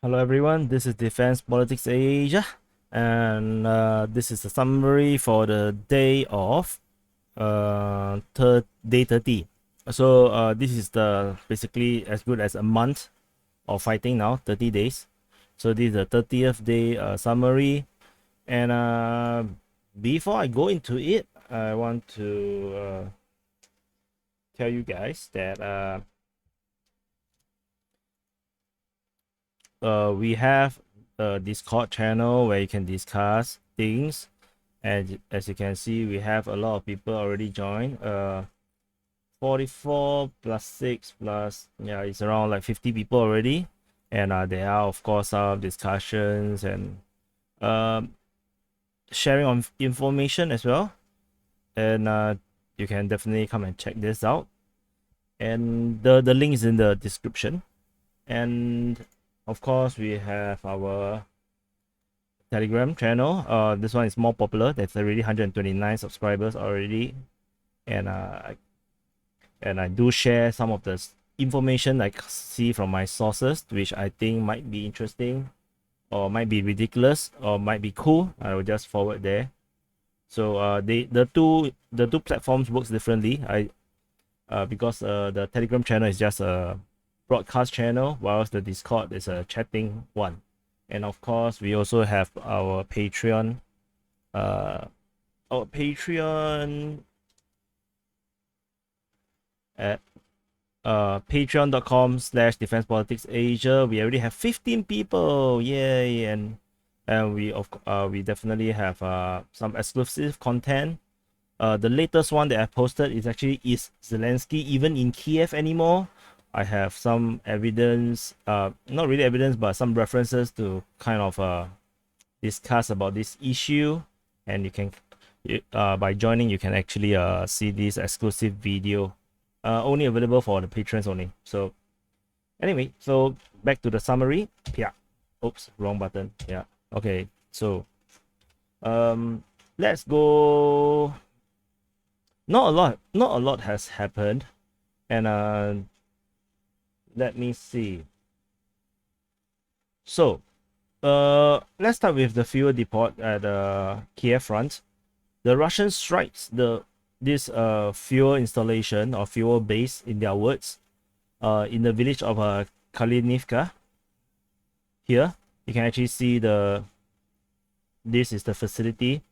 Hello everyone, this is Defense Politics Asia, and this is the summary for the day of day 30. So this is the basically as good as a month of fighting now, 30 days. So this is the 30th day summary, and before I go into it, I want to tell you guys that we have a Discord channel where you can discuss things, and as you can see, we have a lot of people already joined. 44 plus 6 plus, yeah, it's around like 50 people already, and there are of course some discussions and sharing of information as well, and you can definitely come and check this out, and the link is in the description. And of course, we have our Telegram channel. This one is more popular. There's already 129 subscribers already, and I do share some of the information I see from my sources, which I think might be interesting, or might be ridiculous, or might be cool. I will just forward there. So the two platforms works differently. Because the Telegram channel is just a broadcast channel, whilst the Discord is a chatting one. And of course, we also have our Patreon. Our Patreon at patreon.com/defensepoliticsasia. We already have 15 people, yay! And we definitely have some exclusive content. The latest one that I posted is actually, is Zelensky even in Kiev anymore? I have some evidence, not really evidence, but some references to kind of discuss about this issue. And you can, by joining, you can actually see this exclusive video, only available for the patrons only. So anyway, so back to the summary. Yeah, oops, wrong button. Yeah, okay. So let's go. Not a lot has happened, and let me see. So let's start with the fuel depot at Kyiv Front. The Russian strikes this fuel installation or fuel base, in their words, in the village of Kalinivka. Here you can actually see this is the facility.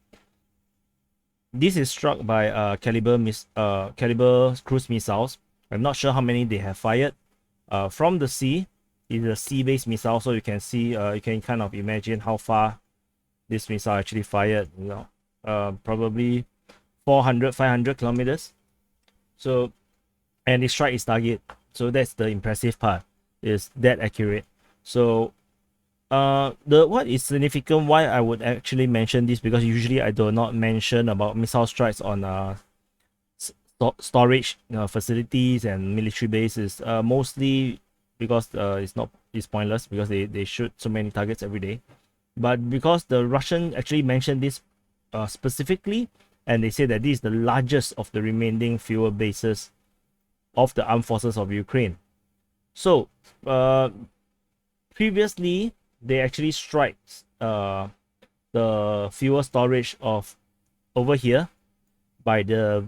This is struck by caliber cruise missiles. I'm not sure how many they have fired. From the sea, it's a sea-based missile, so you can see, you can kind of imagine how far this missile actually fired. Probably 400, 500 kilometers. So, and it strike its target. So that's the impressive part. Is that accurate? So, what is significant, why I would actually mention this, because usually I do not mention about missile strikes on storage facilities and military bases, mostly because it's pointless, because they shoot so many targets every day. But because the Russian actually mentioned this specifically, and they say that this is the largest of the remaining fuel bases of the armed forces of Ukraine. So previously they actually strike the fuel storage of over here by the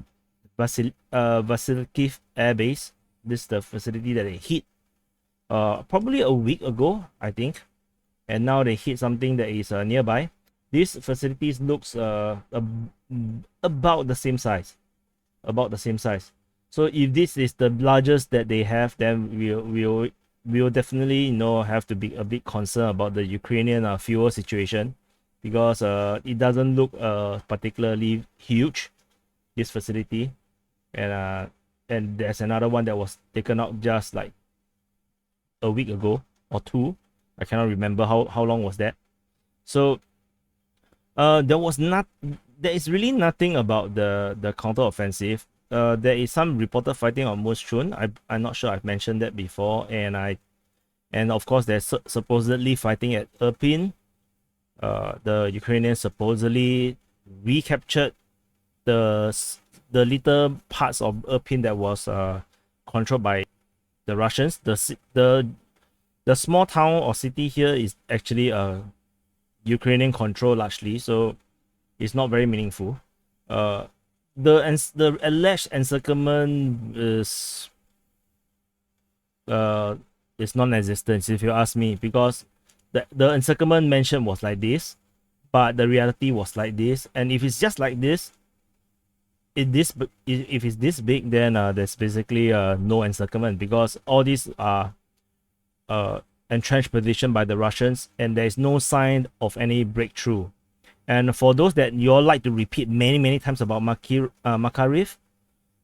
Vasilkiv Air Base. This is the facility that they hit probably a week ago, I think, and now they hit something that is nearby. These facilities looks about the same size, So if this is the largest that they have, then we'll definitely have to be a bit concerned about the Ukrainian fuel situation, because it doesn't look particularly huge, this facility. And there's another one that was taken out just like a week ago or two. I cannot remember how long was that. So there is really nothing about the counteroffensive. There is some reported fighting on Moschun. I'm not sure I've mentioned that before, and of course there's supposedly fighting at Irpin. The Ukrainians supposedly recaptured the little parts of Irpin that was controlled by the Russians. The The small town or city here is actually Ukrainian control largely, so it's not very meaningful. The alleged encirclement is non-existent if you ask me, because the encirclement mentioned was like this, but the reality was like this. And if it's just like this, if it's this big, then there's basically no encirclement, because all these are entrenched position by the Russians, and there is no sign of any breakthrough. And for those that you all like to repeat many times about Makariv,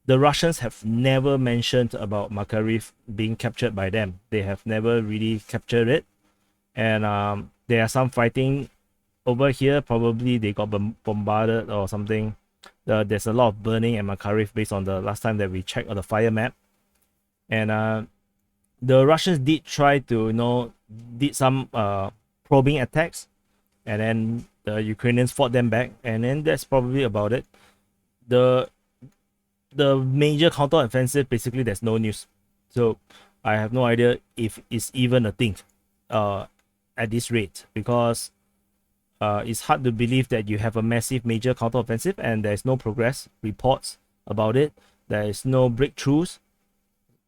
the Russians have never mentioned about Makariv being captured by them. They have never really captured it. And there are some fighting over here. Probably they got bombarded or something. There's a lot of burning at Makariv based on the last time that we checked on the fire map. And the Russians did try to, did some probing attacks. And then the Ukrainians fought them back. And then that's probably about it. The major counter-offensive, basically there's no news. So I have no idea if it's even a thing at this rate, because it's hard to believe that you have a massive major counter-offensive and there's no progress reports about it. There is no breakthroughs,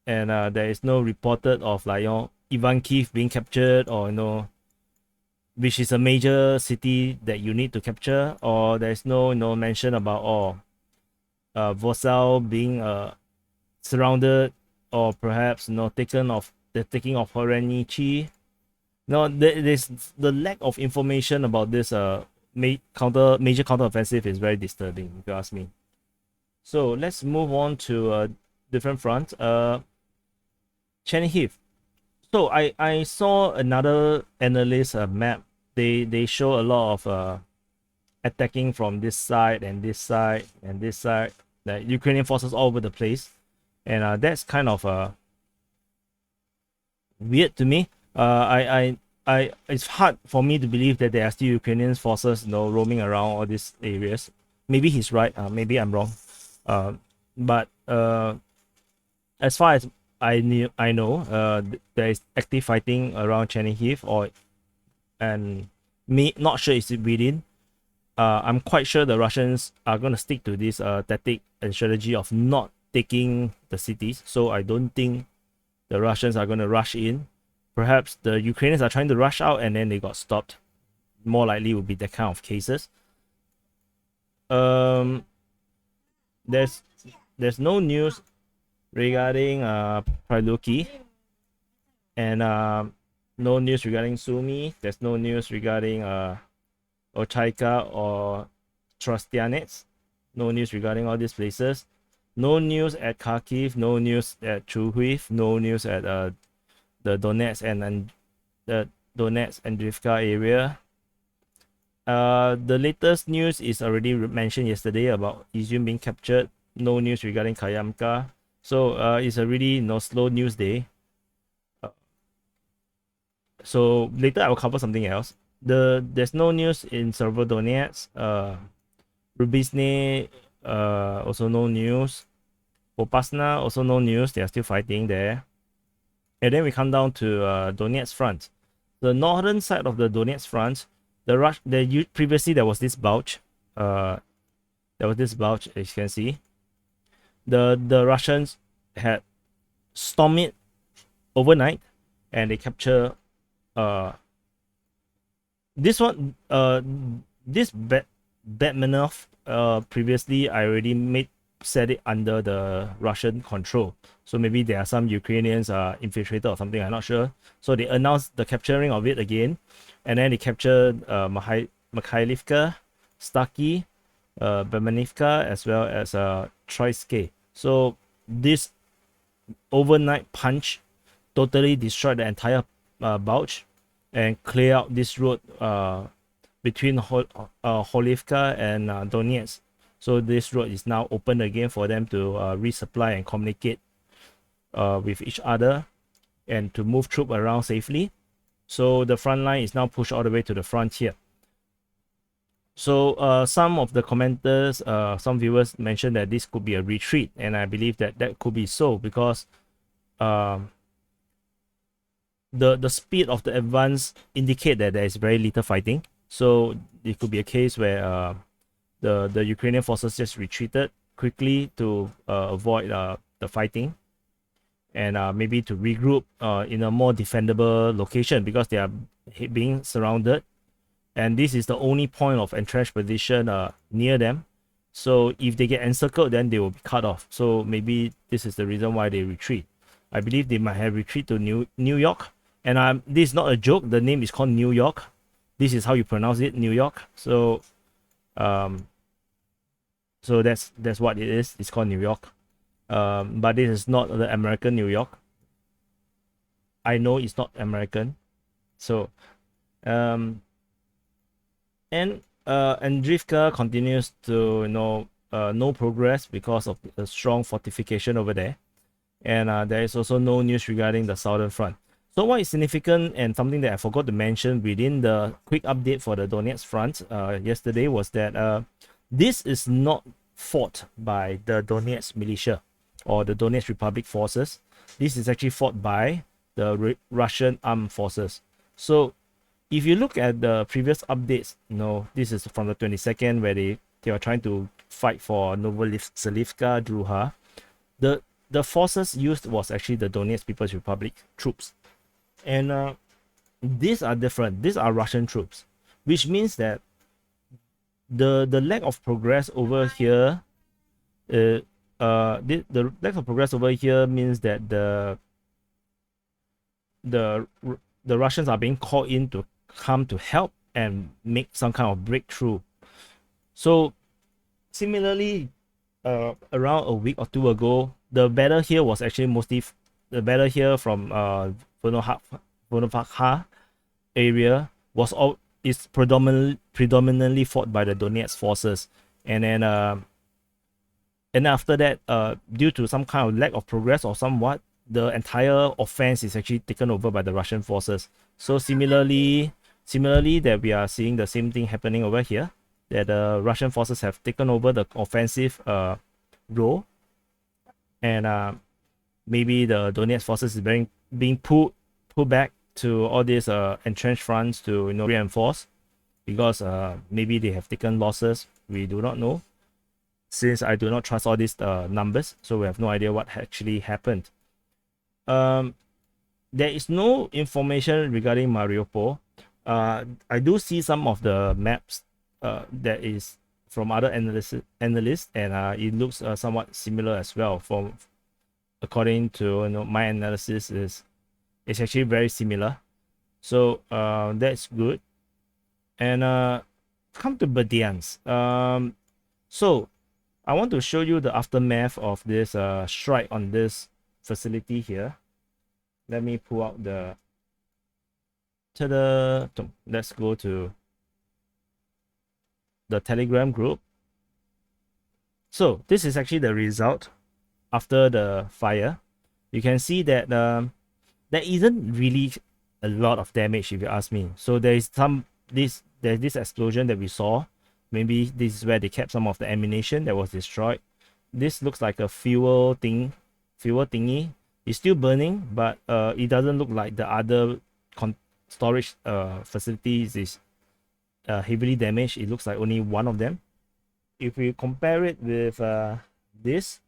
and there is no reported of Ivan Kyiv being captured, or which is a major city that you need to capture, or there's no mention about Vosal being surrounded, or perhaps taking of Horenichi. There's the lack of information about this major counter-offensive is very disturbing, if you ask me. So let's move on to a different front. Chernihiv. So I saw another analyst map. They show a lot of attacking from this side and this side and this side. The Ukrainian forces all over the place, and that's kind of weird to me. It's hard for me to believe that there are still Ukrainian forces, roaming around all these areas. Maybe he's right. Maybe I'm wrong. But as far as I know, there is active fighting around Chernihiv, and me not sure it's within. I'm quite sure the Russians are going to stick to this tactic and strategy of not taking the cities. So I don't think the Russians are going to rush in. Perhaps the Ukrainians are trying to rush out and then they got stopped. More likely would be that kind of cases. There's no news regarding Priluki, and no news regarding Sumy. There's no news regarding Ochaika or Trostianets. No news regarding all these places. No news at Kharkiv. No news at Chuhuiv. No news at the Donetsk and the Donetsk and Drivka area. The latest news is already mentioned yesterday about Izium being captured. No news regarding Kayamka. So it's a really slow news day. So later I will cover something else. There's no news in Severodonetsk. Rubizny, also no news. Popasna, also no news. They are still fighting there. And then we come down to Donetsk Front. The northern side of the Donetsk Front, previously there was this bulge. As you can see. The Russians had stormed it overnight, and they capture this one. This Batmanov, previously I already set it under the Russian control. So maybe there are some Ukrainians infiltrated or something, I'm not sure. So they announced the capturing of it again, and then they captured Mikhailivka, Staki, Bermanivka, as well as Troyske. So this overnight punch totally destroyed the entire bulge and clear out this road between Holivka and Donetsk. So this road is now open again for them to resupply and communicate with each other and to move troops around safely. So the front line is now pushed all the way to the frontier. So some of the commenters, some viewers mentioned that this could be a retreat, and I believe that could be so, because the speed of the advance indicate that there is very little fighting. So it could be a case where the Ukrainian forces just retreated quickly to avoid the fighting, and maybe to regroup in a more defendable location because they are being surrounded, and this is the only point of entrenched position near them. So if they get encircled, then they will be cut off. So maybe this is the reason why they retreat. I believe they might have retreated to New York, and this is not a joke. The name is called New York. This is how you pronounce it, New York. So so that's what it is. It's called New York. But this is not the American New York. I know it's not American. So and Andrivka continues to no progress because of the strong fortification over there, and there is also no news regarding the southern front. So what is significant and something that I forgot to mention within the quick update for the Donetsk front yesterday was that this is not fought by the Donetsk militia or the Donetsk Republic forces. This is actually fought by the Russian armed forces. So if you look at the previous updates, this is from the 22nd where they are trying to fight for Novoselivka, Druha. The forces used was actually the Donetsk People's Republic troops. And these are different. These are Russian troops, which means that the lack of progress over here, the lack of progress over here means that the Russians are being called in to come to help and make some kind of breakthrough. So similarly, around a week or two ago, the battle here was actually mostly the battle here from Vonovakha area is predominantly fought by the Donetsk forces, and then after that, due to some kind of lack of progress or somewhat, the entire offense is actually taken over by the Russian forces. So similarly that we are seeing the same thing happening over here, that the Russian forces have taken over the offensive role, and maybe the Donetsk forces is being pulled back to all these entrenched fronts to reinforce, because maybe they have taken losses. We do not know, since I do not trust all these numbers, so we have no idea what actually happened. There is no information regarding Mariupol. I do see some of the maps that is from other analysts, and it looks somewhat similar as well. According to my analysis, it's actually very similar. So that's good. And come to Berdyansk. So I want to show you the aftermath of this strike on this facility here. Let me pull out the let's go to the Telegram group. So this is actually the result after the fire. You can see that there isn't really a lot of damage, if you ask me. So there's this explosion that we saw. Maybe this is where they kept some of the ammunition that was destroyed. This looks like a fuel thingy. It's still burning, but it doesn't look like the other storage facilities is heavily damaged. It looks like only one of them. If we compare it with this,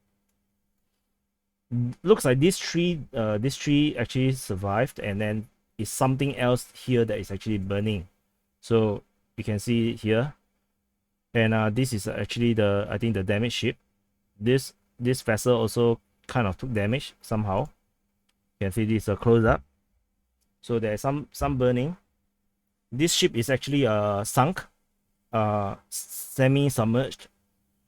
looks like this tree actually survived, and then it's something else here that is actually burning. So you can see it here, and this is actually I think the damaged ship. This vessel also kind of took damage somehow. You can see this close up. So there's some burning. This ship is actually sunk, semi-submerged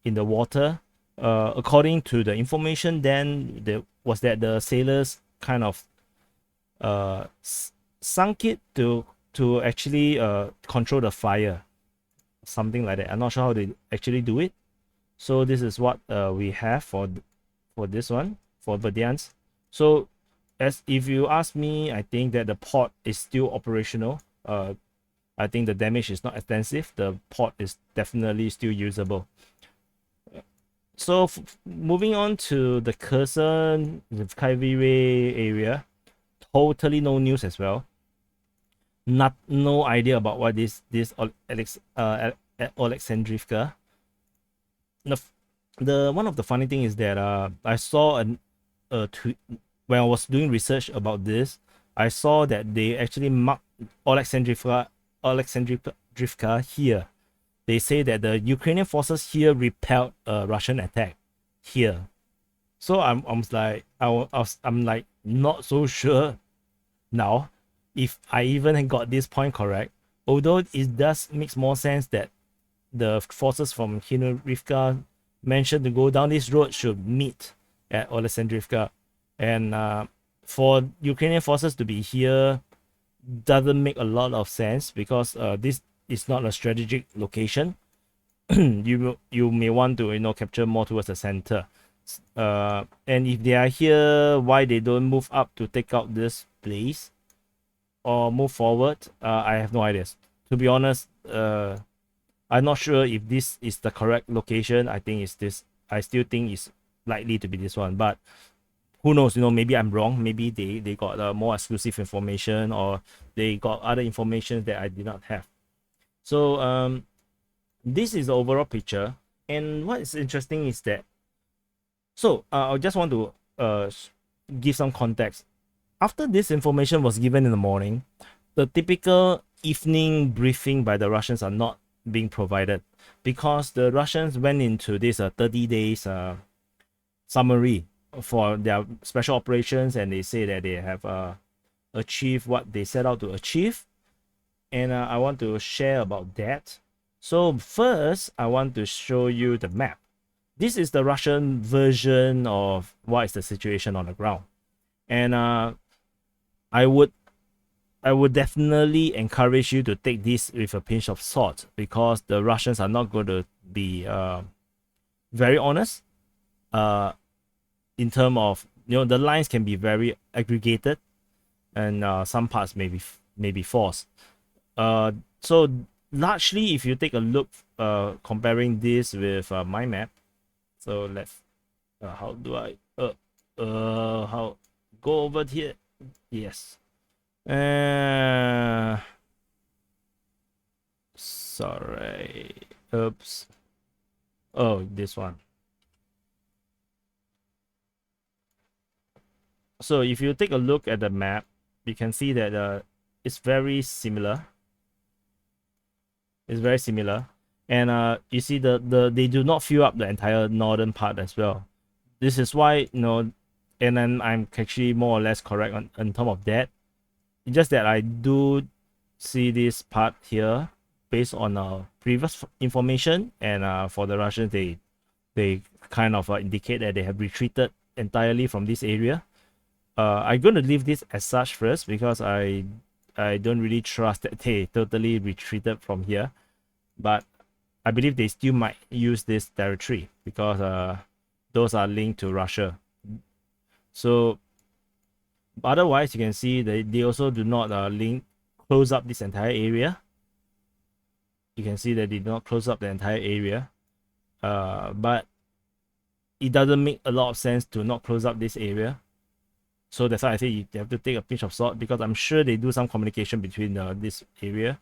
in the water. According to the information then, that the sailors kind of sunk it to actually control the fire, something like that. I'm not sure how they actually do it. So this is what we have for this one, for Berdyansk. So if you ask me, I think that the port is still operational. I think the damage is not extensive. The port is definitely still usable. So moving on to the Kherson, the Kyiv area, totally no news as well. No idea about what this Alexandrivka. The one of the funny thing is that I saw a tweet when I was doing research about this. I saw that they actually marked Alexandrivka here. They say that the Ukrainian forces here repelled a Russian attack here. So I'm like not so sure now if I even got this point correct. Although it does makes more sense that the forces from Chernihiv mentioned to go down this road should meet at Alexandrivka, and for Ukrainian forces to be here doesn't make a lot of sense because this is not a strategic location. you may want to capture more towards the center, and if they are here, why they don't move up to take out this place or move forward? I have no idea, to be honest. I'm not sure if this is the correct location. I think it's this. I still think it's likely to be this one, but who knows? Maybe I'm wrong. Maybe they got more exclusive information, or they got other information that I did not have. So this is the overall picture. And what is interesting is that, so I just want to give some context. After this information was given in the morning, the typical evening briefing by the Russians are not being provided, because the Russians went into this 30 days summary for their special operations, and they say that they have achieved what they set out to achieve. And I want to share about that. So first, I want to show you the map. This is the Russian version of what is the situation on the ground. And I would definitely encourage you to take this with a pinch of salt, because the Russians are not going to be very honest in terms of, the lines can be very aggregated, and some parts may be false. So largely, if you take a look comparing this with my map, so let's how do I how go over here? Yes. Sorry. Oops. Oh, this one. So if you take a look at the map, you can see that it's very similar. It's very similar, and you see they do not fill up the entire northern part as well. This is why, and then I'm actually more or less correct on terms of that. It's just that I do see this part here based on previous information, and for the Russians, they kind of indicate that they have retreated entirely from this area. I'm going to leave this as such first, because I don't really trust that they totally retreated from here, but I believe they still might use this territory, because those are linked to Russia. So otherwise, you can see they also do not close up this entire area. You can see that they do not close up the entire area, but it doesn't make a lot of sense to not close up this area. So that's why I say you have to take a pinch of salt, because I'm sure they do some communication between this area,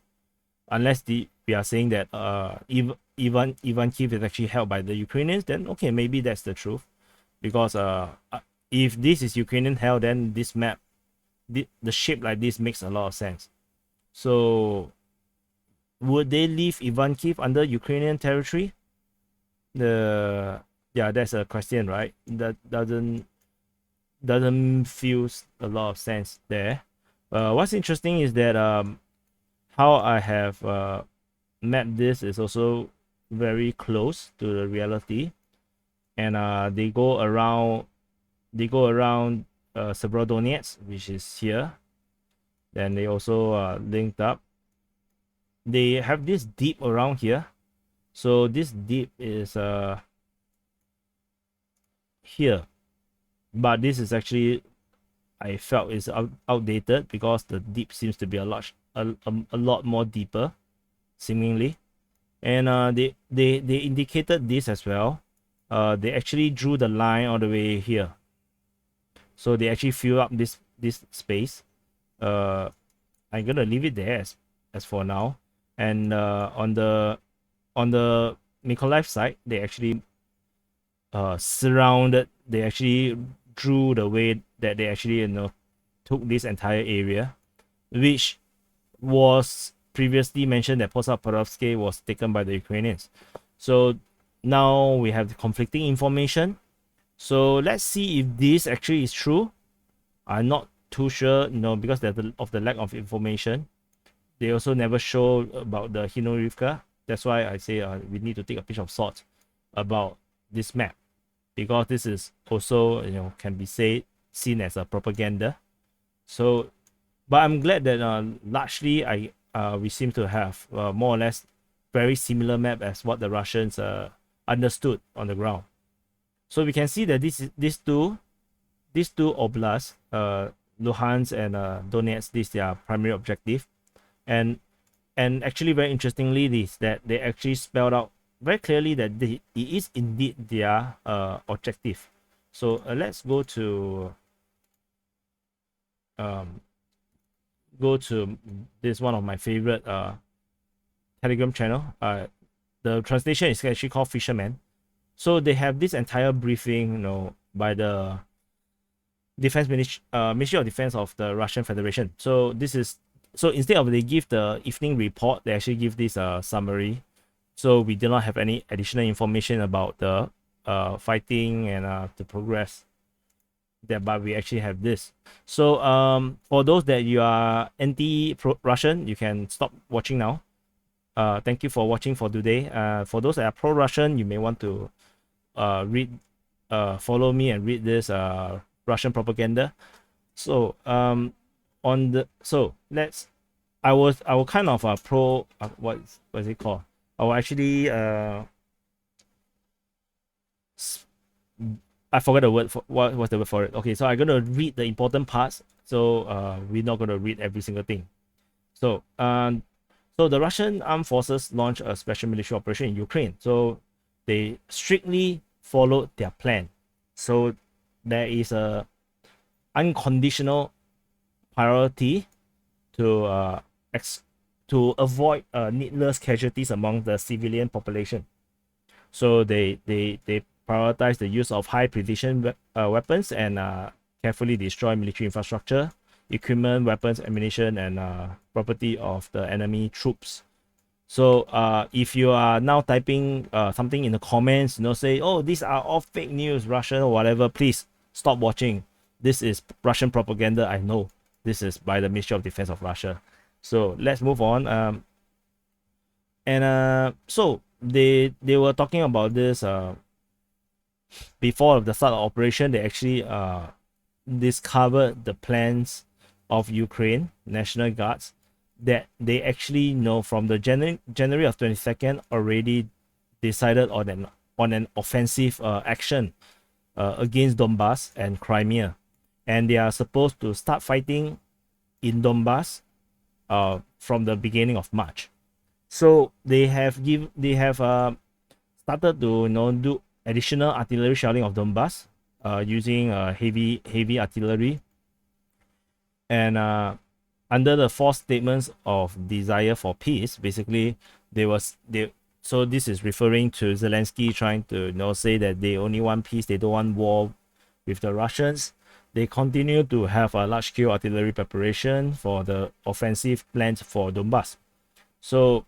unless we are saying that Kyiv is actually held by the Ukrainians. Then okay, maybe that's the truth, because if this is Ukrainian held, then this map, the shape like this makes a lot of sense. So would they leave Kyiv under Ukrainian territory? Yeah, that's a question, right? That doesn't feel a lot of sense there. What's interesting is that how I have mapped this is also very close to the reality, and they go around Severodonetsk, which is here. Then they also linked up. They have this deep around here, so this deep is here, but this is actually, I felt, is outdated, because the deep seems to be a lot more deeper, seemingly. And they indicated this as well. They actually drew the line all the way here, so they actually fill up this space. I'm gonna leave it there as for now. And on the Mykolaiv side, they actually surrounded. They actually drew the way that they actually took this entire area, which was previously mentioned that Posad-Pokrovske was taken by the Ukrainians. So now we have the conflicting information. So let's see if this actually is true. I'm not too sure, because of the lack of information. They also never show about the Chernihiv. That's why I say we need to take a pinch of salt about this map, because this is also can be seen as a propaganda. So, but I'm glad that largely we seem to have more or less very similar map as what the Russians understood on the ground. So we can see that these two oblasts, Luhansk and Donetsk, this is their primary objective, and actually very interestingly, that they actually spelled out very clearly that it is indeed their objective. So let's go to this one of my favorite Telegram channel. The translation is actually called Fisherman. So they have this entire briefing, by the Ministry of Defense of the Russian Federation. So instead of they give the evening report, they actually give this summary. So we do not have any additional information about the fighting and the progress. But we actually have this. So for those that you are anti-Russian, you can stop watching now. Thank you for watching for today. For those that are pro-Russian, you may want to follow me and read this Russian propaganda. So I will kind of pro what is it called? I will actually I forgot the word for what was the word for it. Okay, so I'm gonna read the important parts. So we're not gonna read every single thing. So so the Russian armed forces launched a special military operation in Ukraine. So they strictly followed their plan. So there is a unconditional priority to avoid needless casualties among the civilian population. So they prioritize the use of high precision weapons and carefully destroy military infrastructure, equipment, weapons, ammunition, and property of the enemy troops. So if you are now typing something in the comments, say, oh, these are all fake news, Russian or whatever, please stop watching. This is Russian propaganda. I know this is by the Ministry of Defense of Russia. So let's move on. So they were talking about this before the start of operation. They actually discovered the plans of Ukraine National Guards, that they actually know from the January of 22nd already decided on an offensive action against Donbass and Crimea, and they are supposed to start fighting in Donbass from the beginning of March. So they have started to do additional artillery shelling of Donbass using heavy artillery, and under the false statements of desire for peace. Basically, so this is referring to Zelensky trying to say that they only want peace, they don't want war with the Russians. They continue to have a large-scale artillery preparation for the offensive plans for Donbass. So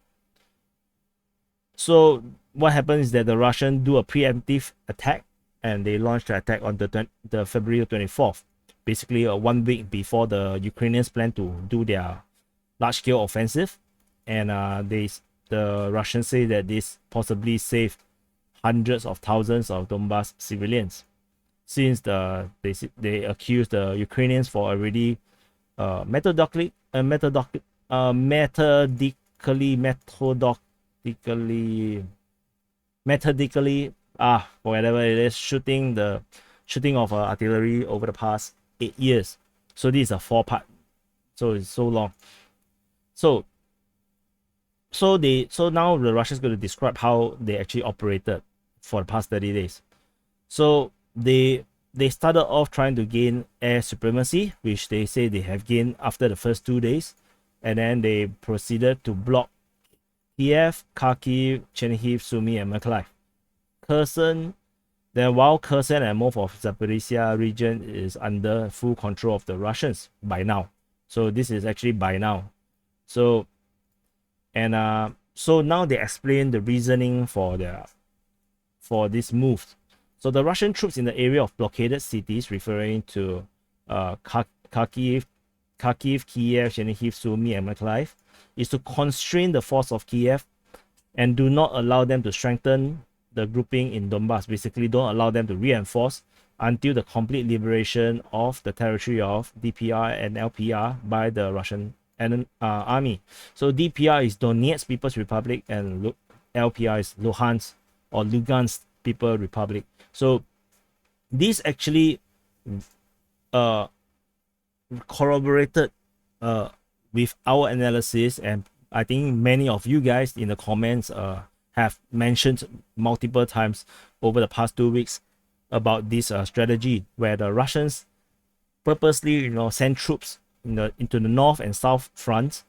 what happens is that the Russians do a preemptive attack, and they launched the attack on the February 24th, basically 1 week before the Ukrainians plan to do their large-scale offensive. And the Russians say that this possibly saved hundreds of thousands of Donbass civilians, since they accuse the Ukrainians for already methodically whatever it is, shooting of artillery over the past 8 years. So this is a 4-part, so it's so long. So now the Russians going to describe how they actually operated for the past 30 days. So they they started off trying to gain air supremacy, which they say they have gained after the first 2 days, and then they proceeded to block Kiev, Kharkiv, Chernihiv, Sumy, and Mykolaiv. Kherson, then while Kherson and most of Zaporizhia region is under full control of the Russians by now. So this is actually by now. So so now they explain the reasoning for this move. So the Russian troops in the area of blockaded cities, referring to Kharkiv, Kiev, Chernihiv, Sumy, and Mykolaiv, is to constrain the force of Kiev and do not allow them to strengthen the grouping in Donbass. Basically, don't allow them to reinforce until the complete liberation of the territory of DPR and LPR by the Russian army. So DPR is Donetsk People's Republic and LPR is Luhansk or Lugansk People Republic. So this actually corroborated with our analysis, and I think many of you guys in the comments have mentioned multiple times over the past 2 weeks about this strategy where the Russians purposely, send troops into the north and south fronts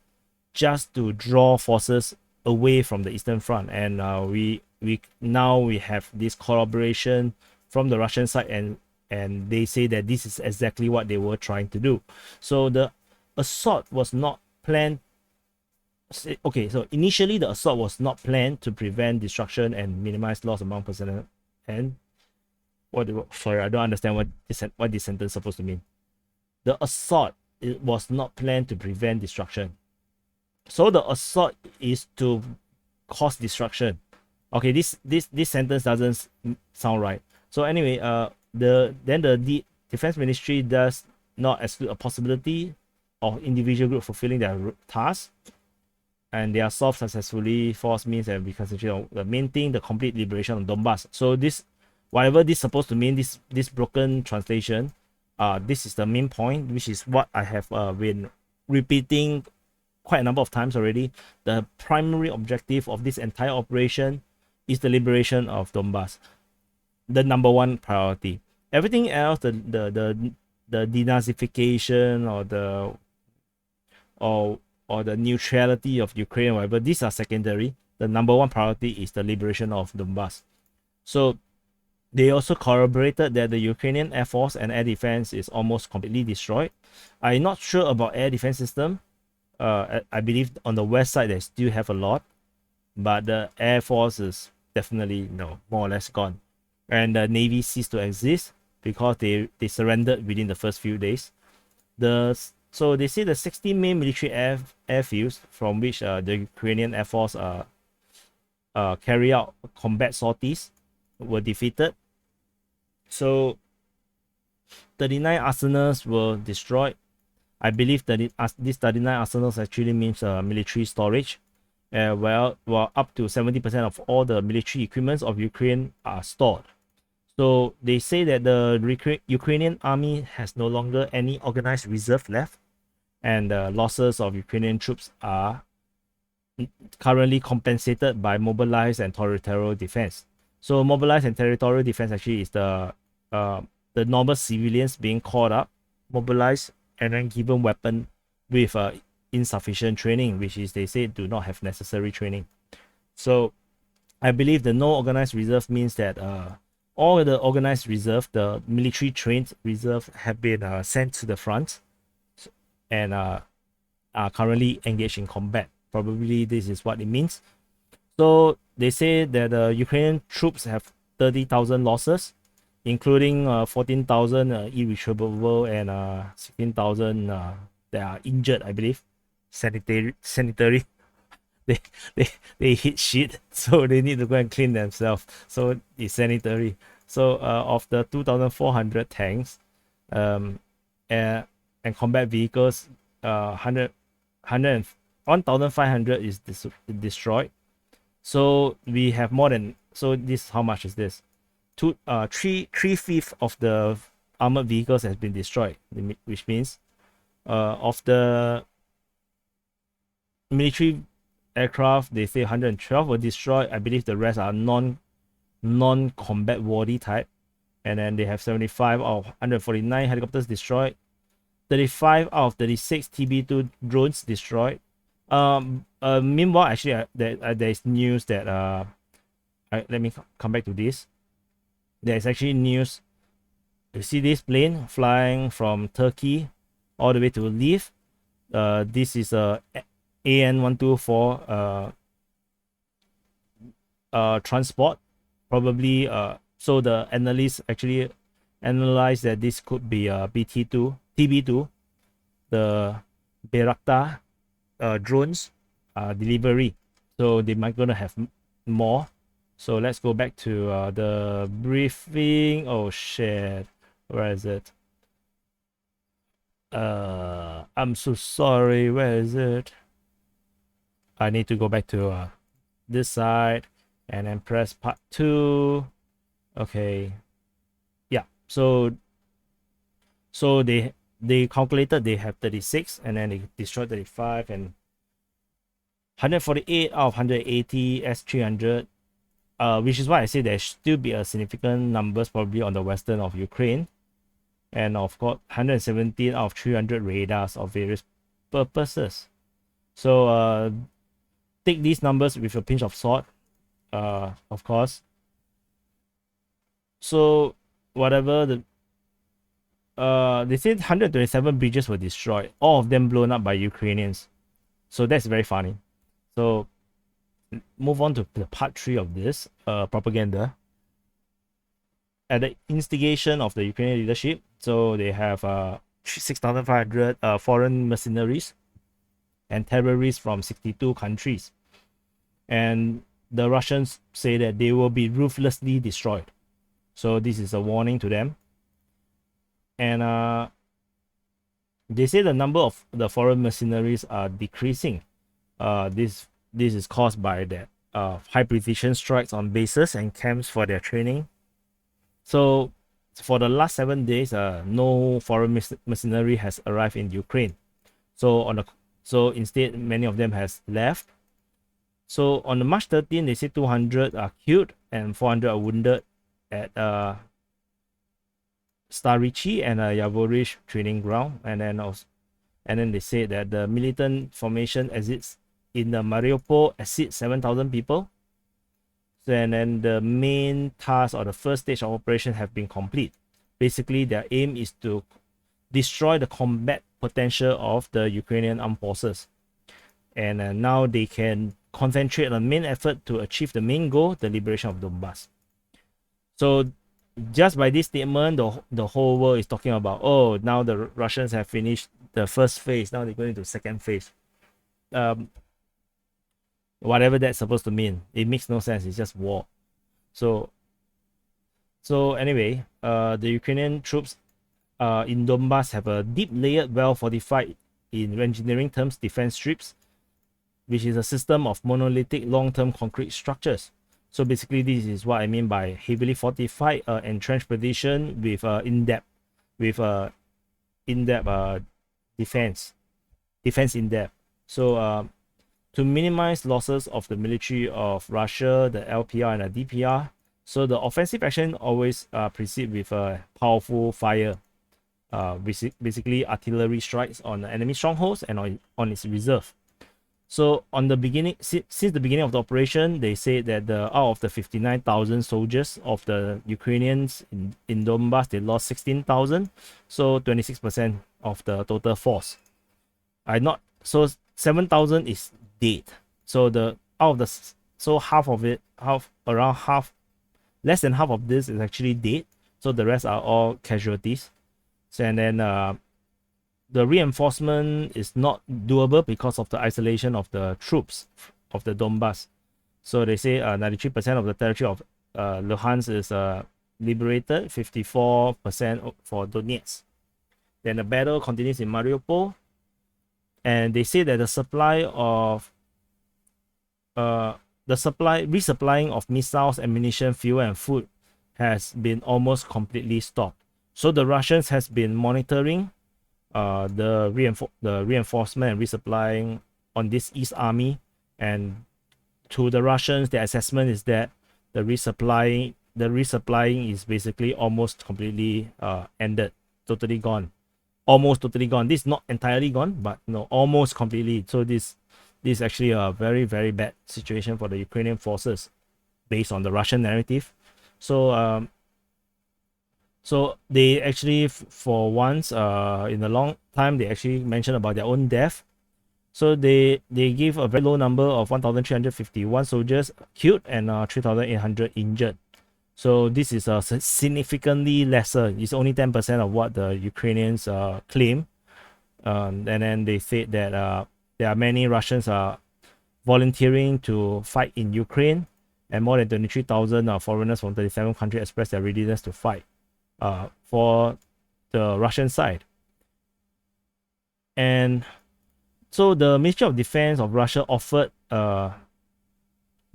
just to draw forces away from the Eastern Front. And we have this collaboration from the Russian side, and they say that this is exactly what they were trying to do. So the assault was not planned. Okay, so initially the assault was not planned to prevent destruction and minimize loss among personnel. And sorry, I don't understand what this sentence is supposed to mean. The assault, it was not planned to prevent destruction. So the assault is to cause destruction. Okay, this sentence doesn't sound right. So anyway, the defense ministry does not exclude a possibility of individual group fulfilling their task, and their solved successfully. Force means and we concentrate on the main thing, the complete liberation of Donbass. So this, whatever this is supposed to mean, this broken translation, this is the main point, which is what I have been repeating quite a number of times already. The primary objective of this entire operation is the liberation of Donbass, the number one priority. Everything else, the denazification or the neutrality of Ukraine, whatever, these are secondary. The number one priority is the liberation of Donbass. So they also corroborated that the Ukrainian Air Force and air defense is almost completely destroyed. I'm not sure about air defense system. I believe on the west side they still have a lot, but the Air Force is definitely more or less gone. And the Navy ceased to exist because they surrendered within the first few days. So they say the 60 main military airfields from which the Ukrainian Air Force carry out combat sorties were defeated. So 39 arsenals were destroyed. I believe that these 39 arsenals actually means military storage. Well, up to 70% of all the military equipments of Ukraine are stored. So they say that the Ukrainian army has no longer any organized reserve left, and the losses of Ukrainian troops are currently compensated by mobilized and territorial defense. So mobilized and territorial defense actually is the normal civilians being called up, mobilized, and then given weapon with insufficient training, which is they say do not have necessary training. So I believe the no organized reserve means that all the organized reserve, the military trained reserve, have been sent to the front and are currently engaged in combat. Probably this is what it means. So they say that the Ukrainian troops have 30,000 losses, including 14,000 irretrievable and 16,000 that are injured, I believe. Sanitary. They hit shit, so they need to go and clean themselves. So it's sanitary. So of the 2,400 tanks and combat vehicles, 1,500 is destroyed. So we have more than, so this, how much is this? 3/5 of the armored vehicles has been destroyed, which means of the military aircraft, they say 112 were destroyed. I believe the rest are non-combat worthy type. And then they have 75 out of 149 helicopters destroyed, 35 out of 36 TB2 drones destroyed. Meanwhile, actually, there is news that let me come back to this. There is actually news. You see this plane flying from Turkey all the way to Lviv. This is a AN-124 transport, probably. So the analysts actually analyzed that this could be BT2, TB2, the Bayraktar drones delivery. So they might gonna have more. So let's go back to the briefing. Oh shit, where is it? I'm so sorry. Where is it? I need to go back to this side and then press part 2. Okay. Yeah. So they calculated they have 36 and then they destroyed 35 and 148 out of 180 S-300. Which is why I say there should still be a significant numbers probably on the western of Ukraine. And of course 117 out of 300 radars of various purposes. So take these numbers with a pinch of salt, of course. So whatever the they said 127 bridges were destroyed, all of them blown up by Ukrainians. So that's very funny. So move on to the part 3 of this propaganda. At the instigation of the Ukrainian leadership, so they have 6,500 foreign mercenaries and terrorists from 62 countries. And the Russians say that they will be ruthlessly destroyed. So this is a warning to them. And they say the number of the foreign mercenaries are decreasing. This is caused by that high precision strikes on bases and camps for their training. So for the last 7 days, no foreign mercenary has arrived in Ukraine. So instead, many of them has left. So on the March 13, they say 200 are killed and 400 are wounded at Starichi and Yavorish training ground. And then they say that the militant formation exits in the Mariupol exceeds 7,000 people. And then the main task or the first stage of operation have been complete. Basically, their aim is to destroy the combat potential of the Ukrainian armed forces. And now they can concentrate on the main effort to achieve the main goal, the liberation of Donbass. So just by this statement, the whole world is talking about, oh, now the Russians have finished the first phase. Now they're going to second phase. Whatever that's supposed to mean, it makes no sense. It's just war. So anyway, the Ukrainian troops in Donbass have a deep layered, well fortified, in engineering terms, defense strips, which is a system of monolithic long-term concrete structures. So basically, this is what I mean by heavily fortified entrenched position with in-depth defense in depth. So to minimize losses of the military of Russia, the LPR and the DPR, so the offensive action always proceed with a powerful fire, basically artillery strikes on the enemy strongholds and on its reserve. So on the beginning, since the beginning of the operation, they say that out of the 59,000 soldiers of the Ukrainians in Donbass, they lost 16,000, so 26% of the total force. So 7,000 is dead. So half of it, less than half of this is actually dead. So the rest are all casualties. So, and then the reinforcement is not doable because of the isolation of the troops of the Donbass. So they say 93% of the territory of Luhansk is liberated, 54% for Donetsk. Then the battle continues in Mariupol, and they say that the resupplying of missiles, ammunition, fuel, and food has been almost completely stopped. So the Russians has been monitoring the reinforcement and resupplying on this East Army, and to the Russians, the assessment is that the resupplying the resupplying is basically almost completely ended, totally gone, almost totally gone. This is not entirely gone, but no, almost completely. So this is actually a very, very bad situation for the Ukrainian forces based on the Russian narrative. So so they actually, for once in a long time, they actually mentioned about their own death. So they give a very low number of 1,351 soldiers killed and 3,800 injured. So this is significantly lesser. It's only 10% of what the Ukrainians claim. And then they said that there are many Russians volunteering to fight in Ukraine, and more than 23,000 foreigners from 37 countries expressed their readiness to fight for the Russian side. And so the Ministry of Defense of Russia offered the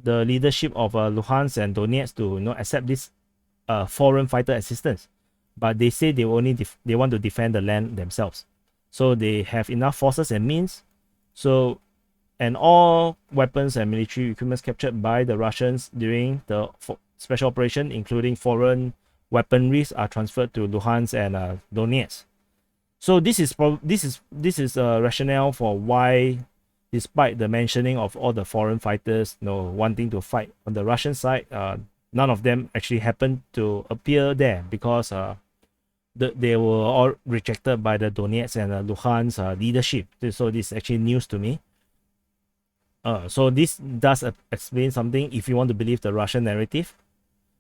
leadership of Luhansk and Donetsk to accept this foreign fighter assistance, but they say they want to defend the land themselves. So they have enough forces and means. So, and all weapons and military equipment captured by the Russians during the special operation, including foreign weaponries, are transferred to Luhansk and Donetsk. So this is a rationale for why, despite the mentioning of all the foreign fighters wanting to fight on the Russian side, none of them actually happened to appear there, because they were all rejected by the Donetsk and Luhansk leadership. So this is actually news to me. So this does explain something if you want to believe the Russian narrative.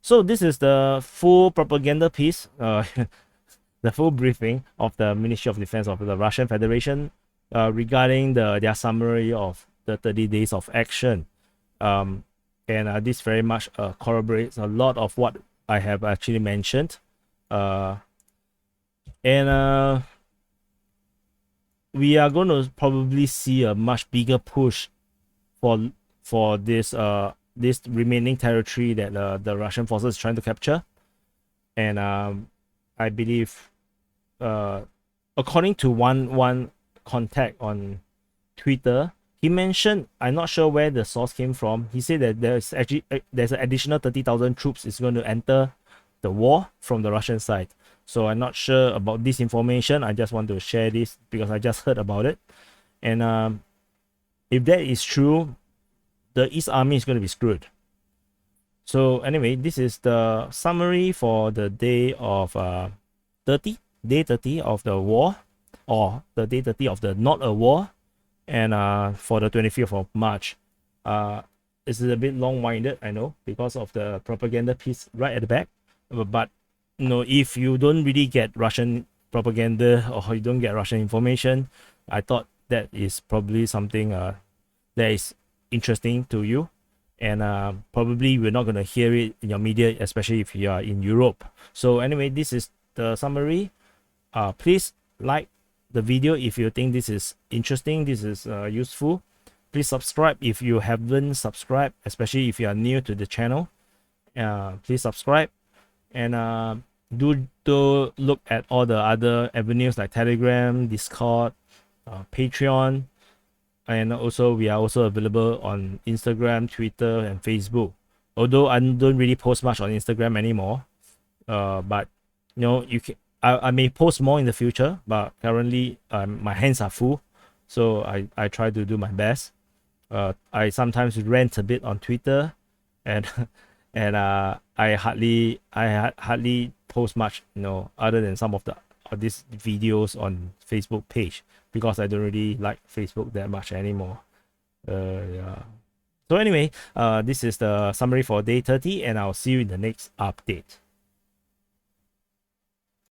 So this is the full propaganda piece, the full briefing of the Ministry of Defense of the Russian Federation regarding their summary of the 30 days of action. And this very much corroborates a lot of what I have actually mentioned. And we are going to probably see a much bigger push for this remaining territory that the Russian forces is trying to capture. And I believe, according to one contact on Twitter, he mentioned, I'm not sure where the source came from, he said that there's an additional 30,000 troops is going to enter the war from the Russian side. So I'm not sure about this information. I just want to share this because I just heard about it. And if that is true, the East Army is going to be screwed. So anyway, this is the summary for the day of day 30 of the war, or the day 30 of the not a war, and for the 25th of March. This is a bit long-winded, I know, because of the propaganda piece right at the back. But if you don't really get Russian propaganda, or you don't get Russian information, I thought that is probably something that is interesting to you. And probably we're not going to hear it in your media, especially if you are in Europe. So anyway, this is the summary. Please like the video if you think this is interesting, this is useful. Please subscribe if you haven't subscribed, especially if you are new to the channel. Please subscribe, and do look at all the other avenues like Telegram, Discord, Patreon. And also, we are also available on Instagram, Twitter, and Facebook. Although I don't really post much on Instagram anymore, but you can. I may post more in the future, but currently my hands are full, so I try to do my best. I sometimes rant a bit on Twitter, and I hardly post much, other than some of these videos on Facebook page, because I don't really like Facebook that much anymore. Yeah. So anyway, this is the summary for day 30, and I'll see you in the next update.